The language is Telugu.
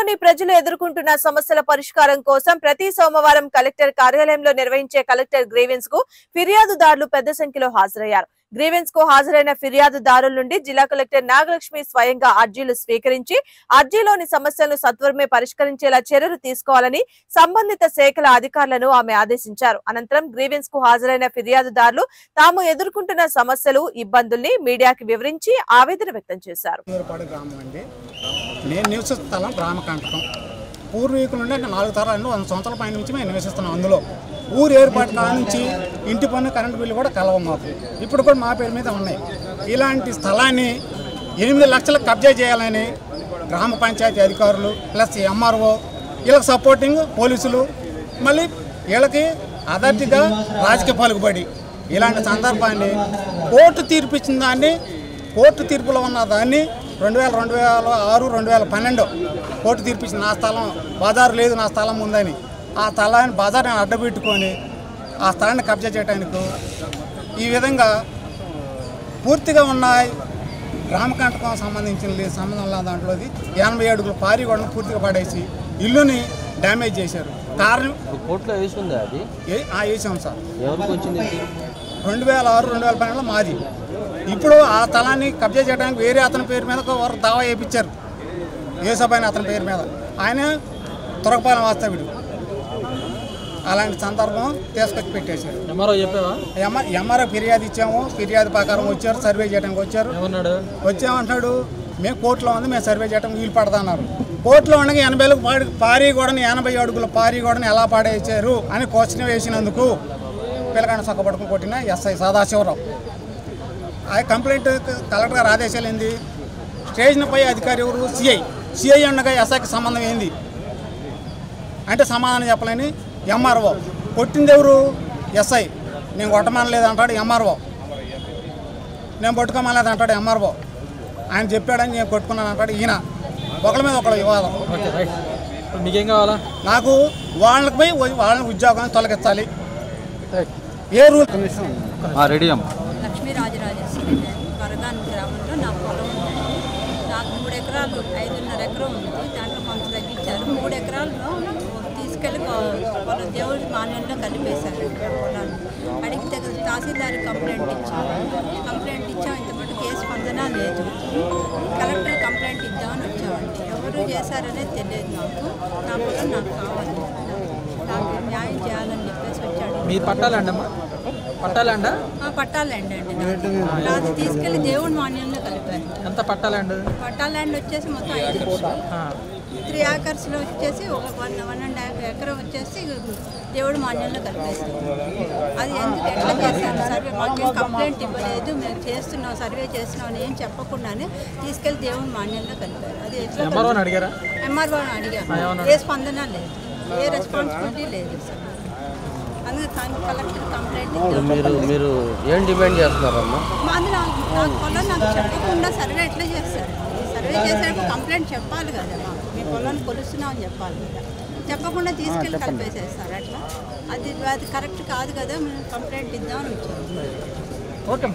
జిల్లాలోని ప్రజలు ఎదుర్కొంటున్న సమస్యల పరిష్కారం కోసం ప్రతి సోమవారం కలెక్టర్ కార్యాలయంలో నిర్వహించే కలెక్టర్ గ్రీవెన్స్ కు ఫిర్యాదుదారులు పెద్ద సంఖ్యలో హాజరయ్యారు. గ్రీవెన్స్ కు హాజరైన ఫిర్యాదుదారుల నుండి జిల్లా కలెక్టర్ నాగలక్ష్మి స్వయంగా అర్జీలు స్వీకరించి అర్జీలోని సమస్యలను సత్వరమే పరిష్కరించేలా చర్యలు తీసుకోవాలని సంబంధిత శాఖల అధికారులను ఆమె ఆదేశించారు. అనంతరం గ్రీవెన్స్ కు హాజరైన ఫిర్యాదుదారులు తాము ఎదుర్కొంటున్న సమస్యలు, ఇబ్బందుల్ని మీడియాకి వివరించి ఆవేదన వ్యక్తం చేశారు. నేను నివసిస్తున్న స్థలం రామకంటకం. పూర్వీకుల నుండి 4 తరాలు 100 సంవత్సరాల పైన నుంచి మేము నివసిస్తున్నాం. అందులో ఊరు ఏర్పాటు కాడ నుంచి ఇంటి పన్ను, కరెంటు బిల్లు కూడా కలవ మాకు. ఇప్పుడు కూడా మా పేరు మీద ఉన్నాయి. ఇలాంటి స్థలాన్ని 8 లక్షలకు కబ్జా చేయాలని గ్రామ పంచాయతీ అధికారులు ప్లస్ ఎంఆర్ఓ వీళ్ళకి సపోర్టింగ్ పోలీసులు, మళ్ళీ వీళ్ళకి అథారిటీగా రాజకీయ పలుకుబడి, ఇలాంటి సందర్భాన్ని కోర్టు తీర్పు ఇచ్చిన దాన్ని, కోర్టు తీర్పులో ఉన్న దాన్ని 2006, 2012 కోర్టు తీర్పిచ్చిన నా స్థలం బజారు లేదు, నా స్థలం ఉందని ఆ స్థలాన్ని బజార్ని అడ్డబెట్టుకొని ఆ స్థలాన్ని కబ్జా చేయడానికి ఈ విధంగా పూర్తిగా ఉన్న రామకంటకం సంబంధించిన సంబంధం లేదు. దాంట్లోది 80 అడుగుల పారి గొడవను పూర్తిగా పడేసి ఇల్లుని డ్యామేజ్ చేశారు. కారణం కోర్టులో వేసింది అది వేసాం సార్. ఎవరికి వచ్చింది? 2006, 2012 మాది. ఇప్పుడు ఆ స్థలాన్ని కబ్జా చేయడానికి వేరే అతని పేరు మీద వారు దావా వేయించారు. యేసబాయిని అతని పేరు మీద, ఆయన తురకపాలెం వాస్తవ్యుడు. అలాంటి సందర్భం తీసుకొచ్చి పెట్టేశారు. ఎంఆర్ఓ ఫిర్యాదు ఇచ్చాము. ఫిర్యాదు ప్రకారం వచ్చారు, సర్వే చేయడానికి వచ్చారు. వచ్చామంటున్నాడు, మేము కోర్టులో ఉంది, మేము సర్వే చేయడానికి వీలు పడదన్నారు. కోర్టులో ఉండగా 80 పారీ గోడని 80 అడుగుల పారీ గోడని ఎలా పాడేశారు అని క్వశ్చన్ వేసినందుకు పిల్లకాడ సొక్కపడుకుని కొట్టిన ఎస్ఐ సదాశివరావు. ఆ కంప్లైంట్ కలెక్టర్ గారు ఆదేశాలు ఏంది? స్టేషన్పై అధికారి ఎవరు? సిఐ ఉండగా ఎస్ఐకి సంబంధం ఏంది అంటే సమాధానం చెప్పలేని ఎంఆర్ఓ. కొట్టింది ఎవరు? ఎస్ఐ. నేను కొట్టమనలేదు అంటాడు ఎంఆర్ఓ. నేను పట్టుకోమనలేదు అంటాడు ఎంఆర్ఓ. ఆయన చెప్పాడని నేను కొట్టుకున్నాను అంటాడు ఈయన. ఒకళ్ళ మీద ఒకళ్ళ వివాదం. మీకేం కావాలా? నాకు వాళ్ళకి పోయి వాళ్ళని ఉద్యోగాన్ని తొలగించాలి. ఏ రూల్? రెడీ అమ్మ. లక్ష్మీరాజరాజేశ్వరి వరగాన్ గ్రామంలో నా పొలం ఉంది. నాకు 3 ఎకరాలు 5.5 ఎకరం ఉంది. దాంట్లో కొంత తగ్గించారు. 3 ఎకరాల్లో తీసుకెళ్ళి పొలం దేవుడి మాన్యంలో కలిపేశారు. పొలాన్ని అడిగితే తహసీల్దార్ కంప్లైంట్ ఇచ్చాం. ఇంతమంది కేసు స్పందన లేదు. కలెక్టర్ కంప్లైంట్ ఇద్దామని వచ్చామండి. ఎవరు చేశారనేది తెలియదు నాకు. నా పొలం నాకు కావాలి, నాకు న్యాయం చేయాలని చెప్పేసి వచ్చాడు. మీరు పట్టాలండమ్మా? పట్టాలండి అది తీసుకెళ్లి దేవుడి మాన్యంలో కలిపారు. ఎంత పట్టాలండి? పట్టాలండి వచ్చేసి మొత్తం 5 లక్షలు. 3 ఏకర్స్లో వచ్చేసి 1.5 ఎకరం వచ్చేసి దేవుడి మాన్యంలో కలిపేసారు. అది ఎందుకు ఎట్లా చేశారు? సర్వే మాకేం కంప్లైంట్ ఇవ్వలేదు, మేము చేస్తున్నాం, సర్వే చేస్తున్నాం అని ఏం చెప్పకుండానే తీసుకెళ్లి దేవుడి మాన్యంలో కలిపారు. అది ఎట్లా? ఎంఆర్ఓని అడిగారు. ఏ స్పందన లేదు, ఏ రెస్పాన్సిబిలిటీ లేదు సార్. Collector complaint. మీరు ఏం డిమాండ్ చేస్తున్నారమ్మా? మాది నాకు పొలం నాకు చెప్పకుండా సర్వే ఎట్లా చేస్తారు? సర్వే చేసేటప్పుడు కంప్లైంట్ చెప్పాలి కదా. మాకు మీ పొలాన్ని కొలుస్తున్నామని చెప్పాలి కదా. చెప్పకుండా తీసుకెళ్ళి కలిపేసేస్తారు అట్లా. అది కరెక్ట్ కాదు కదా. మేము కంప్లైంట్ ఇద్దామని వచ్చాము. ఓకేమ్మా.